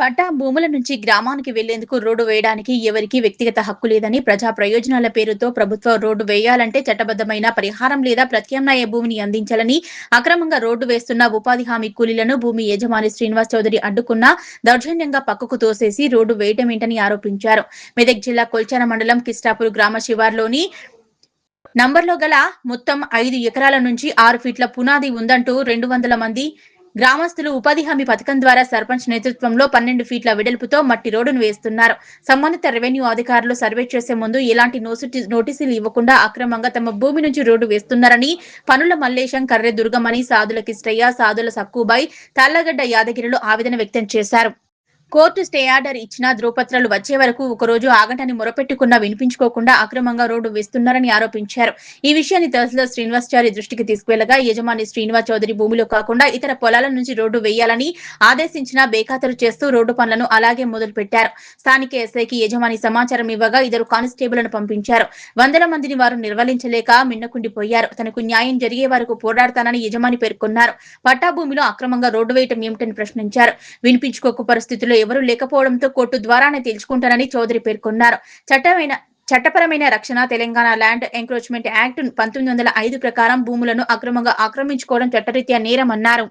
పట్టా భూముల నుంచి గ్రామానికి వెళ్లేందుకు రోడ్డు వేయడానికి ఎవరికీ వ్యక్తిగత హక్కు లేదని, ప్రజా ప్రయోజనాల పేరుతో ప్రభుత్వం రోడ్డు వేయాలంటే చట్టబద్దమైన పరిహారం లేదా ప్రత్యామ్నాయ భూమిని అందించాలని అక్రమంగా రోడ్డు వేస్తున్న ఉపాధి హామీ కూలీలను భూమి యజమాని శ్రీనివాస్ చౌదరి అడ్డుకున్నా దౌర్జన్యంగా పక్కకు తోసేసి రోడ్డు వేయటమేంటని ఆరోపించారు. మెదక్ జిల్లా కొల్చార మండలం కిస్టాపూర్ గ్రామ శివార్లోని నంబర్లో గల మొత్తం 5 ఎకరాల నుంచి 6 ఫీట్ల పునాది ఉందంటూ 200 మంది గ్రామస్తులు ఉపాధి హామీ పథకం ద్వారా సర్పంచ్ నేతృత్వంలో 12 ఫీట్ల వెడల్పుతో మట్టి రోడ్డును వేస్తున్నారు. సంబంధిత రెవెన్యూ అధికారులు సర్వే చేసే ముందు ఎలాంటి నోటీసులు ఇవ్వకుండా అక్రమంగా తమ భూమి నుంచి రోడ్డు వేస్తున్నారని పనుల మల్లేశం, కర్రె దుర్గమణి, సాదుల కిష్టయ్య, సాదుల సక్కుబాయ్, తాళ్లగడ్డ యాదగిరిలు ఆవేదన వ్యక్తం చేశారు. కోర్టు స్టే ఆర్డర్ ఇచ్చినా ధ్రువపత్రాలు వచ్చే వరకు ఒకరోజు ఆగంటని మొరపెట్టుకున్నా వినిపించుకోకుండా అక్రమంగా రోడ్డు వేస్తున్నారని ఆరోపించారు. ఈ విషయాన్ని తహసీల్దార్ శ్రీనివాసాచారి దృష్టికి తీసుకువెళ్లగా యజమాని శ్రీనివాస్ చౌదరి భూమిలో కాకుండా ఇతర పొలాల నుంచి రోడ్డు వేయాలని ఆదేశించినా బేఖాతరు చేస్తూ రోడ్డు పనులను అలాగే మొదలుపెట్టారు. స్థానిక ఎస్ఐకి యజమాని సమాచారం ఇవ్వగా 2 కానిస్టేబుల్ను పంపించారు. వందల మందిని వారు నిర్వహించలేక మిన్నకుండిపోయారు. తనకు న్యాయం జరిగే వరకు పోరాడతానని యజమాని పేర్కొన్నారు. పట్టా భూమిలో అక్రమంగా రోడ్డు వేయటం ఏమిటని ప్రశ్నించారు. వినిపించుకోక పరిస్థితుల్లో ఎవరూ లేకపోవడంతో కోర్టు ద్వారానే తెలుసుకుంటానని చౌదరి పేర్కొన్నారు. చట్టపరమైన రక్షణ తెలంగాణ ల్యాండ్ ఎంక్రోచ్మెంట్ యాక్ట్ 1905 ప్రకారం భూములను అక్రమంగా ఆక్రమించుకోవడం చట్టరీత్యా నేరమన్నారు.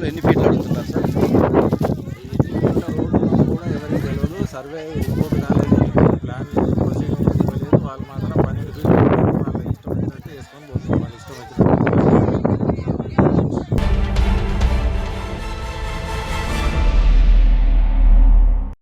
ఎన్ని ఫీట్లు అడుగుతున్నారు సార్? ఈ ఉన్న రోడ్డు కూడా ఎవరికి తెలియదు. సర్వే